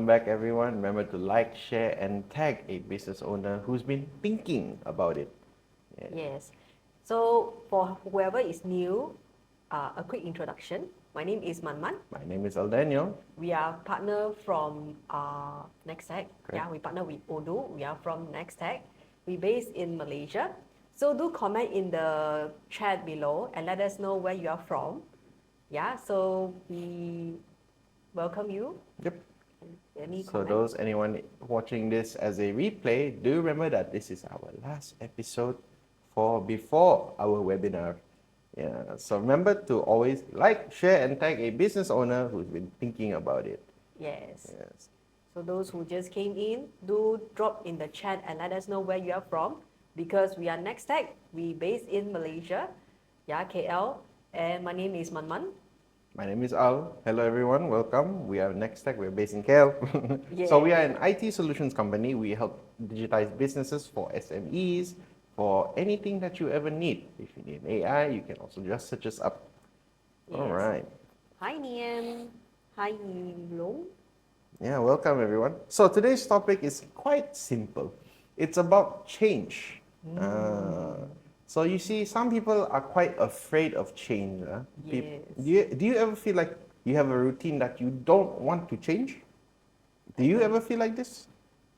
Welcome back, everyone. Remember to like, share, and tag a business owner who's been thinking about it. Yes. So for whoever is new, a quick introduction. My name is Man. My name is Daniel. We are partner from NexTech. Correct. Yeah, we partner with Odoo. We are from NexTech. We based in Malaysia. So do comment in the chat below and let us know where you are from. Yeah, so we welcome you. Yep. Any So comment? anyone watching this as a replay, do remember that this is our last episode for before our webinar. Yeah. So remember to always like, share, and tag a business owner who's been thinking about it. Yes. Yes. So those who just came in, do drop in the chat and let us know where you are from, because we are NexTech. We based in Malaysia, yeah, KL, and my name is Man. My name is Al. Hello, everyone. Welcome. We are NexTech. We're based in KL. So we are Yeah. an IT solutions company. We help digitize businesses for SMEs, for anything that you ever need. If you need AI, you can also just search us up. All Yes. right. Hi Niam. Hi Long. Yeah, welcome, everyone. So today's topic is quite simple. It's about change. So you see, some people are quite afraid of change. Yes. Do you ever feel like you have a routine that you don't want to change? Do you ever feel like this?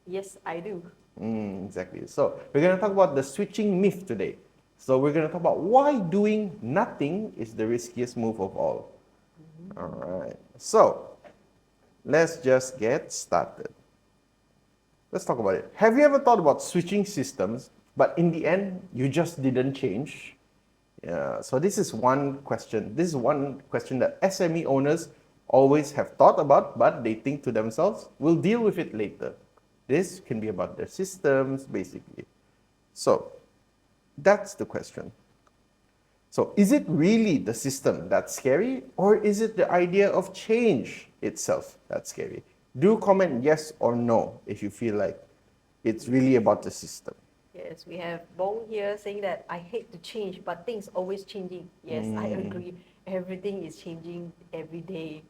Yes, I do. Exactly. So we're going to talk about the switching myth today. So we're going to talk about why doing nothing is the riskiest move of all. All right. So let's just get started. Let's talk about it. Have you ever thought about switching systems, but in the end, you just didn't change? Yeah, so this is one question. This is one question that SME owners always have thought about, but they think to themselves, we'll deal with it later. This can be about their systems, basically. So that's the question. So is it really the system that's scary, or is it the idea of change itself that's scary? Do comment yes or no if you feel like it's really about the system. Yes, we have Bong here saying that I hate to change, but things always changing. Yes, I agree. Everything is changing every day.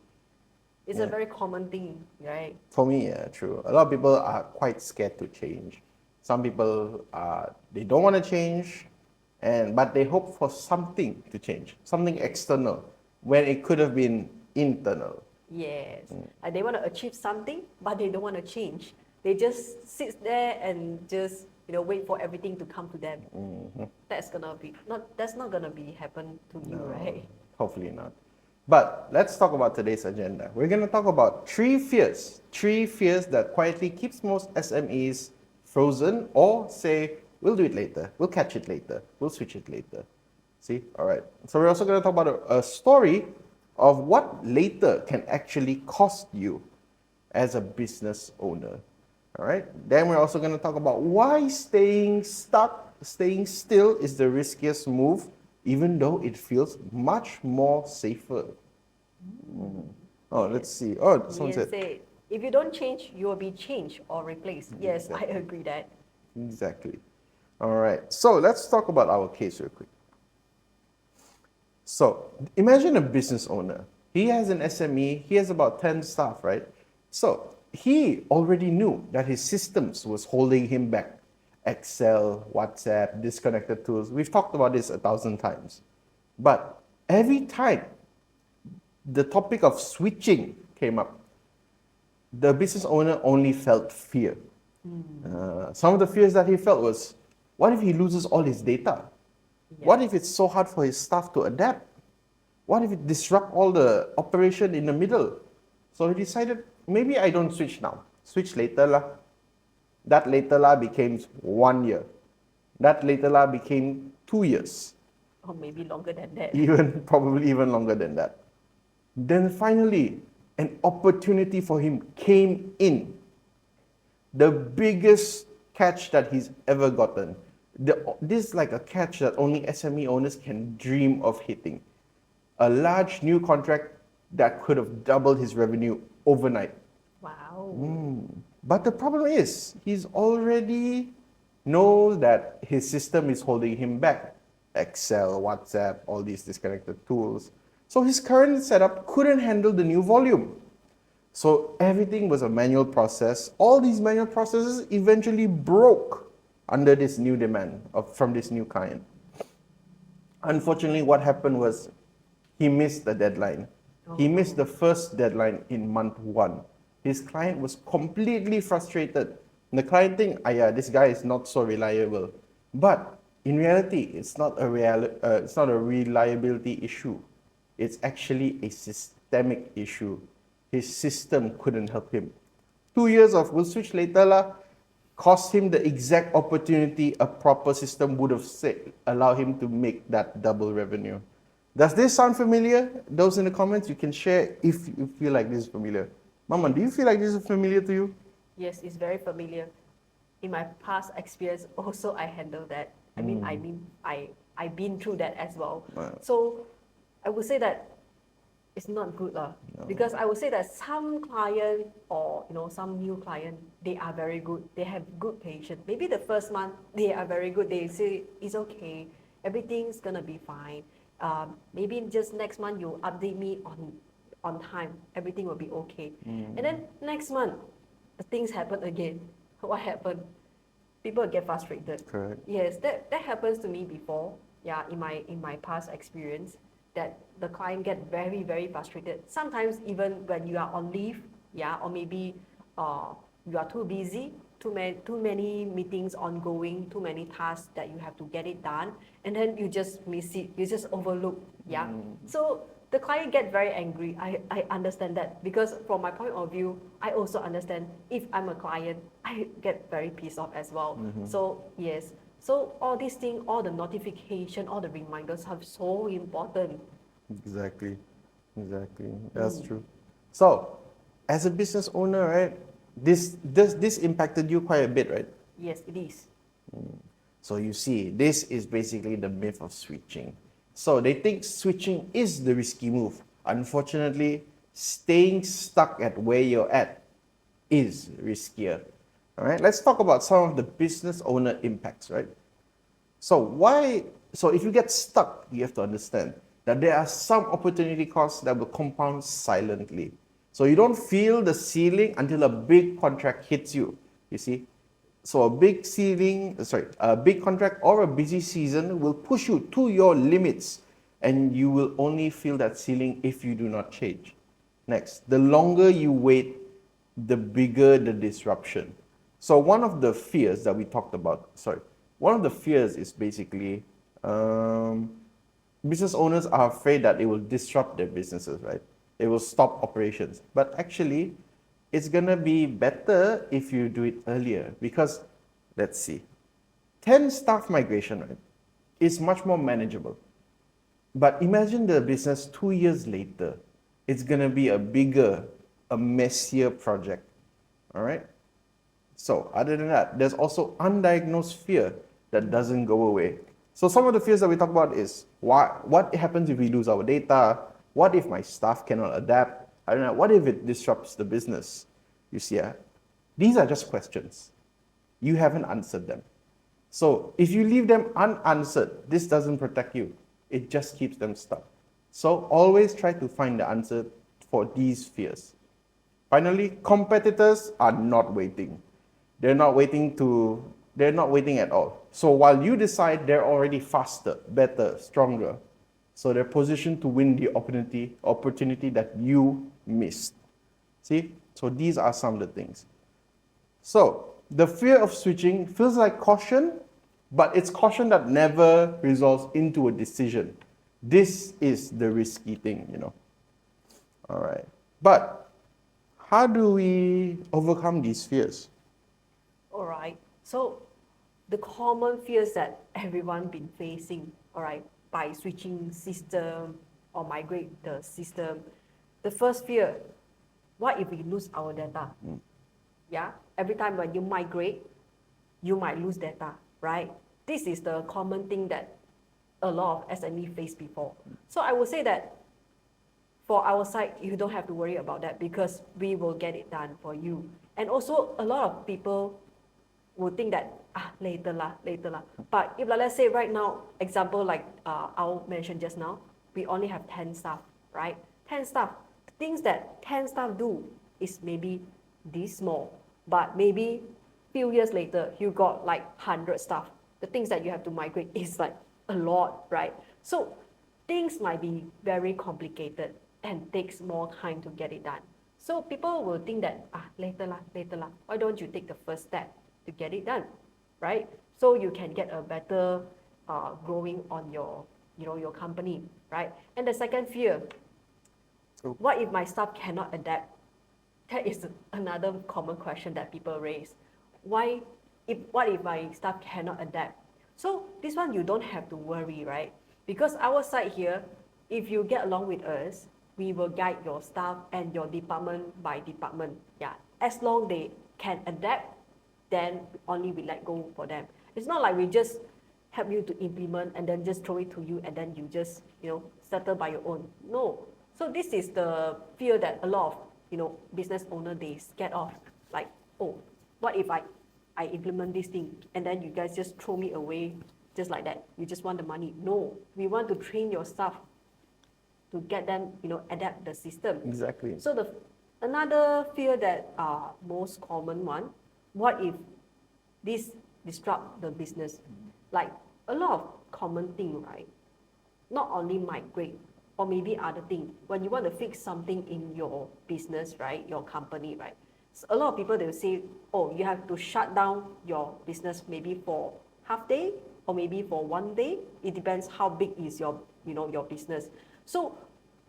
It's a Yeah. very common thing, right? For me, yeah, true. A lot of people are quite scared to change. Some people they don't want to change, but they hope for something to change, something external, when it could have been internal. Yes. They want to achieve something, but they don't want to change. They just sit there and just wait for everything to come to them. That's not gonna be happen to you, No, right? hopefully not. But let's talk about today's agenda. We're going to talk about three fears that quietly keeps most SMEs frozen or say, we'll do it later, we'll catch it later, we'll switch it later. See? All right. So we're also going to talk about a story of what later can actually cost you as a business owner. All right. Then we're also going to talk about why staying stuck, staying still is the riskiest move, even though it feels much more safer. Oh, let's see. Oh, someone Ian said, said, if you don't change, you will be changed or replaced. Yes, I exactly. agree that. Exactly. All right. So let's talk about our case real quick. So imagine a business owner. He has an SME. He has about 10 staff, right? So he already knew that his systems was holding him back. Excel, WhatsApp, disconnected tools. We've talked about this 1,000 times. But every time the topic of switching came up, the business owner only felt fear. Some of the fears that he felt was, what if he loses all his data? Yeah. What if it's so hard for his staff to adapt? What if it disrupt all the operation in the middle? So he decided, maybe I don't switch now. Switch later lah. That later lah became 1 year. That later lah became 2 years. Or maybe longer than that. Probably even longer than that. Then finally, an opportunity for him came in. The biggest catch that he's ever gotten. This is like a catch that only SME owners can dream of hitting. A large new contract that could have doubled his revenue overnight. Wow. But the problem is, he's already knows that his system is holding him back. Excel, WhatsApp, all these disconnected tools. So his current setup couldn't handle the new volume. So everything was a manual process. All these manual processes eventually broke under this new demand from this new client. Unfortunately, what happened was he missed the deadline. He missed the first deadline in month one. His client was completely frustrated. The client think, yeah, this guy is not so reliable. But in reality, it's not a reliability issue. It's actually a systemic issue. His system couldn't help him. 2 years of we'll switch later lah cost him the exact opportunity a proper system would have said, allow him to make that double revenue. Does this sound familiar? Those in the comments, you can share if you feel like this is familiar. Mama, do you feel like this is familiar to you? Yes, it's very familiar. In my past experience, also I handle that. I've been through that as well. Wow. So I would say that it's not good lah. No. Because I would say that some client or some new client, they are very good. They have good patience. Maybe the first month they are very good. They say it's okay, everything's gonna be fine. Maybe just next month you update me on time, everything will be okay. And then next month, the things happen again. What happened? People get frustrated. Correct. Yes, that happens to me before. Yeah, in my past experience, that the client get very, very frustrated. Sometimes even when you are on leave, yeah, or maybe you are too busy, too many meetings ongoing, too many tasks that you have to get it done, and then you just miss it, you just overlook, yeah. So the client get very angry. I understand that, because from my point of view, I also understand if I'm a client, I get very pissed off as well. So yes, so all these things, all the notification, all the reminders are so important. Exactly. That's true. So, as a business owner, right, this impacted you quite a bit, right? Yes, it is. So you see, this is basically the myth of switching. So they think switching is the risky move. Unfortunately, staying stuck at where you're at is riskier. All right, let's talk about some of the business owner impacts, right? So if you get stuck, you have to understand that there are some opportunity costs that will compound silently. So you don't feel the ceiling until a big contract hits you, you see. So a big contract or a busy season will push you to your limits, and you will only feel that ceiling if you do not change. Next, the longer you wait, the bigger the disruption. So one of the fears that we talked about, one of the fears is basically business owners are afraid that it will disrupt their businesses, right? It will stop operations. But actually, it's gonna be better if you do it earlier, because let's see, 10 staff migration, right, is much more manageable. But imagine the business 2 years later, it's gonna be a bigger, a messier project. All right. So other than that, there's also undiagnosed fear that doesn't go away. So some of the fears that we talk about is what happens if we lose our data? What if my staff cannot adapt? I don't know, what if it disrupts the business? You see, these are just questions. You haven't answered them. So if you leave them unanswered, this doesn't protect you. It just keeps them stuck. So always try to find the answer for these fears. Finally, competitors are not waiting. They're not waiting at all. So while you decide, they're already faster, better, stronger. So they're positioned to win the opportunity that you missed. See? So these are some of the things. So the fear of switching feels like caution, but it's caution that never resolves into a decision. This is the risky thing, All right. But how do we overcome these fears? All right. So the common fears that everyone been facing, all right, by switching system or migrate the system. The first fear, what if we lose our data? Yeah, every time when you migrate, you might lose data, right? This is the common thing that a lot of SME face before. So I would say that for our side, you don't have to worry about that, because we will get it done for you. And also, a lot of people will think that later lah. But if let's say right now, example like I'll mention just now, we only have 10 staff, right? 10 staff, things that 10 staff do, is maybe this small, but maybe few years later, you got like 100 stuff. The things that you have to migrate is like a lot, right? So things might be very complicated and takes more time to get it done. So people will think that, later lah, later lah. Why don't you take the first step to get it done, right? So you can get a better growing on your, your company, right? And the second fear, what if my staff cannot adapt? That is another common question that people raise. What if my staff cannot adapt? So this one you don't have to worry, right? Because our side here, if you get along with us, we will guide your staff and your department by department. Yeah, as long they can adapt, then only we let go for them. It's not like we just help you to implement and then just throw it to you and then you just, settle by your own. No. So this is the fear that a lot of, business owner, they scared of. Like, oh, what if I implement this thing and then you guys just throw me away just like that? You just want the money. No, we want to train your staff to get them, adapt the system. Exactly. So another fear that most common one, what if this disrupt the business? Like a lot of common thing, right? Not only migrate or maybe other thing. When you want to fix something in your business, right, your company, right? So a lot of people, they will say, oh, you have to shut down your business maybe for half day or maybe for 1 day. It depends how big is your, your business. So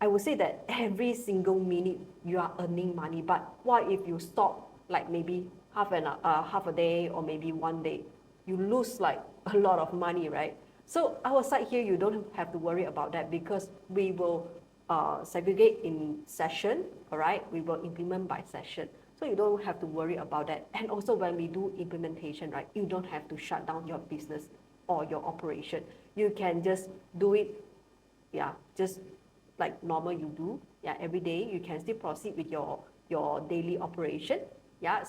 I would say that every single minute you are earning money, but what if you stop like maybe half a day or maybe 1 day? You lose like a lot of money, right? So our side here, you don't have to worry about that because we will segregate in session, all right? We will implement by session. So you don't have to worry about that. And also when we do implementation, right, you don't have to shut down your business or your operation. You can just do it, just like normal you do. Every day you can still proceed with your daily operation.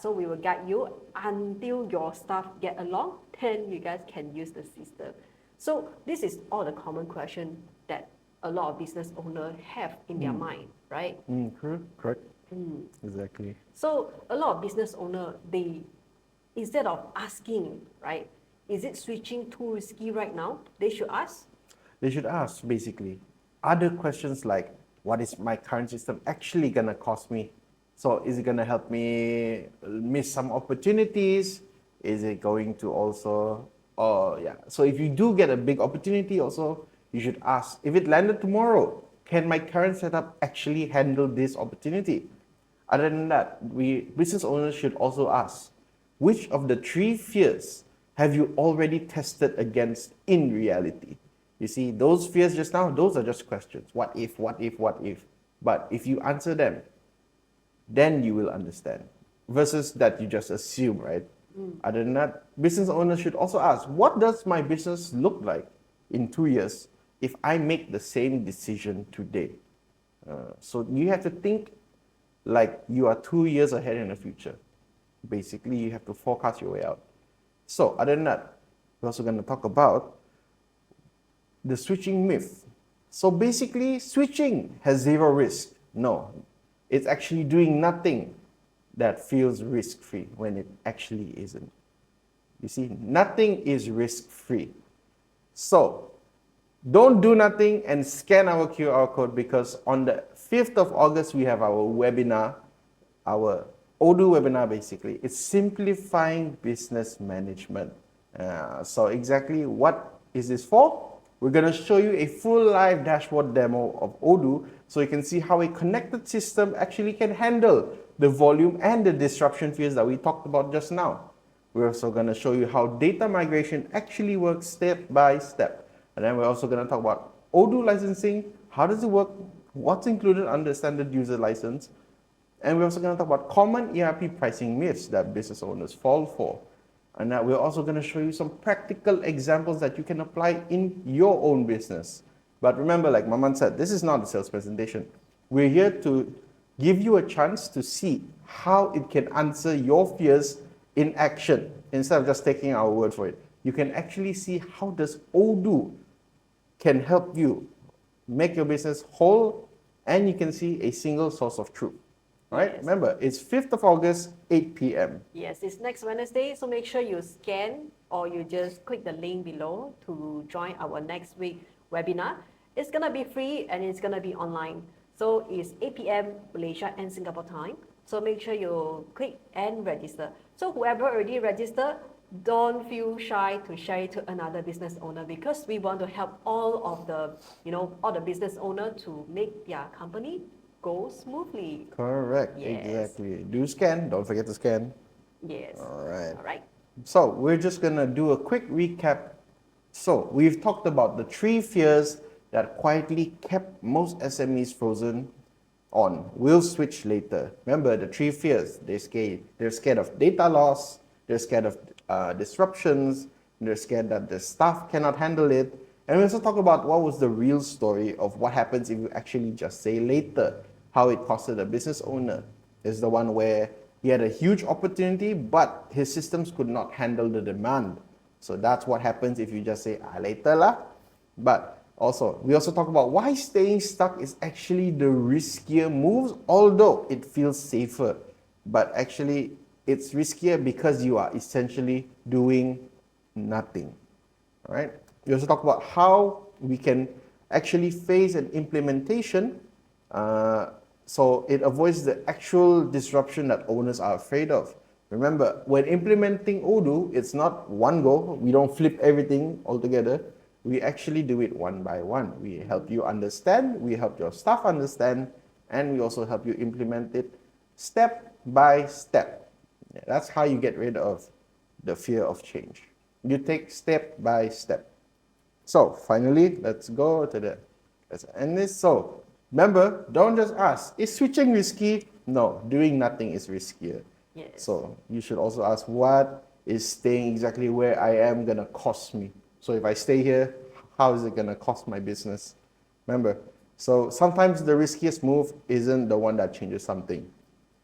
So we will guide you until your staff get along, then you guys can use the system. So this is all the common question that a lot of business owners have in their mind, right? Correct. Exactly. So a lot of business owners, they, instead of asking, right, is it switching too risky right now? They should ask. They should ask, basically, other questions like, what is my current system actually going to cost me? So is it going to help me miss some opportunities? Is it going to also, so if you do get a big opportunity also, you should ask, if it landed tomorrow, can my current setup actually handle this opportunity? Other than that, business owners should also ask, which of the 3 fears have you already tested against in reality? You see, those fears just now, those are just questions. What if, what if, what if? But if you answer them, then you will understand. Versus that you just assume, right? Other than that, business owners should also ask, what does my business look like in 2 years if I make the same decision today? So you have to think like you are 2 years ahead in the future. Basically, you have to forecast your way out. So other than that, we're also going to talk about the switching myth. So basically, switching has 0 risk. No, it's actually doing nothing that feels risk-free when it actually isn't. You see, nothing is risk-free. So don't do nothing and scan our QR code, because on the 5th of August, we have our webinar, our Odoo webinar basically. It's simplifying business management. So exactly what is this for? We're going to show you a full live dashboard demo of Odoo so you can see how a connected system actually can handle the volume and the disruption fears that we talked about just now. We're also going to show you how data migration actually works step by step. And then we're also going to talk about Odoo licensing, how does it work, what's included under standard user license, and we're also going to talk about common ERP pricing myths that business owners fall for. And we're also going to show you some practical examples that you can apply in your own business. But remember, like Maman said, this is not a sales presentation. We're here to give you a chance to see how it can answer your fears in action instead of just taking our word for it. You can actually see how does Odoo can help you make your business whole, and you can see a single source of truth. Right? Yes. Remember, it's 5th of August, 8 p.m. Yes, it's next Wednesday, so make sure you scan or you just click the link below to join our next week webinar. It's gonna be free and it's gonna be online. So it's 8 p.m. Malaysia and Singapore time. So make sure you click and register. So whoever already registered, don't feel shy to share it to another business owner because we want to help all of the, all the business owner to make their company go smoothly. Correct, Yes. exactly. Do scan, don't forget to scan. Yes. All right. All right. So we're just gonna do a quick recap. So we've talked about the 3 fears that quietly kept most SMEs frozen on. We'll switch later. Remember the 3 fears. They're scared of data loss. They're scared of disruptions. They're scared that the staff cannot handle it. And we also talk about what was the real story of what happens if you actually just say later, how it costed a business owner. Is the one where he had a huge opportunity, but his systems could not handle the demand. So that's what happens if you just say, later lah. But also, we also talk about why staying stuck is actually the riskier moves, although it feels safer. But actually, it's riskier because you are essentially doing nothing. All right? We also talk about how we can actually phase an implementation so it avoids the actual disruption that owners are afraid of. Remember, when implementing Odoo, it's not one go. We don't flip everything altogether. We actually do it one by one. We help you understand, we help your staff understand, and we also help you implement it step by step. Yeah, that's how you get rid of the fear of change. You take step by step. So finally, let's end this. So remember, don't just ask, is switching risky? No, doing nothing is riskier. Yes. So you should also ask, what is staying exactly where I am gonna cost me? So if I stay here, how is it gonna cost my business? Remember, so sometimes the riskiest move isn't the one that changes something.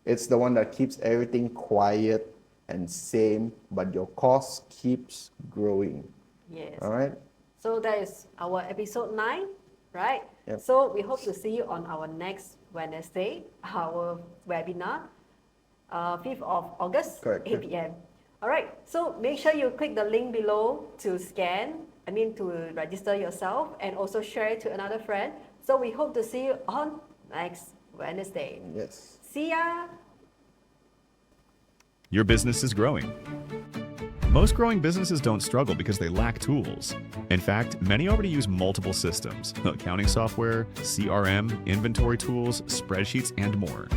It's the one that keeps everything quiet and same, but your cost keeps growing. Yes. All right? So that is our episode 9, right? Yep. So we hope to see you on our next Wednesday, our webinar, 5th of August, Correct, 8 p.m. All right, so make sure you click the link below to to register yourself and also share it to another friend. So we hope to see you on next Wednesday. Yes. See ya! Your business is growing. Most growing businesses don't struggle because they lack tools. In fact, many already use multiple systems: accounting software, CRM, inventory tools, spreadsheets, and more.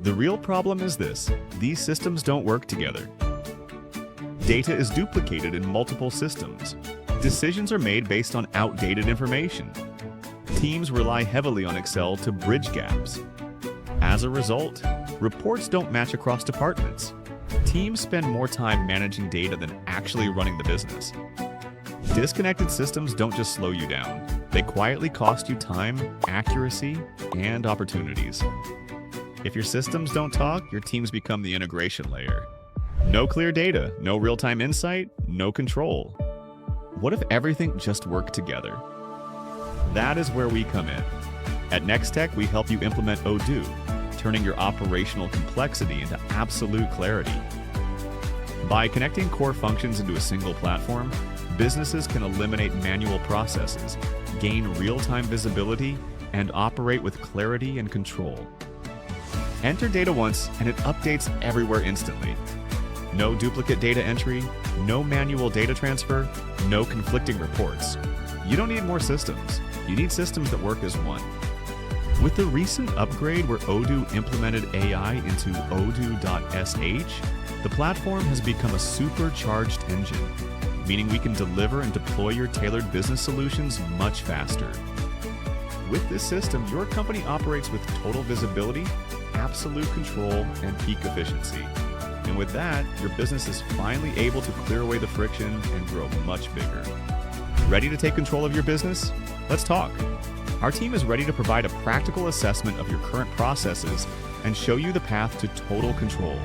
The real problem is this: these systems don't work together. Data is duplicated in multiple systems. Decisions are made based on outdated information. Teams rely heavily on Excel to bridge gaps. As a result, reports don't match across departments. Teams spend more time managing data than actually running the business. Disconnected systems don't just slow you down. They quietly cost you time, accuracy, and opportunities. If your systems don't talk, your teams become the integration layer. No clear data, no real-time insight, no control. What if everything just worked together? That is where we come in. At NexTech, we help you implement Odoo, turning your operational complexity into absolute clarity. By connecting core functions into a single platform, businesses can eliminate manual processes, gain real-time visibility, and operate with clarity and control. Enter data once, and it updates everywhere instantly. No duplicate data entry, no manual data transfer, no conflicting reports. You don't need more systems. You need systems that work as one. With the recent upgrade where Odoo implemented AI into Odoo.sh, the platform has become a supercharged engine, meaning we can deliver and deploy your tailored business solutions much faster. With this system, your company operates with total visibility, absolute control, and peak efficiency. And with that, your business is finally able to clear away the friction and grow much bigger. Ready to take control of your business? Let's talk. Our team is ready to provide a practical assessment of your current processes and show you the path to total control.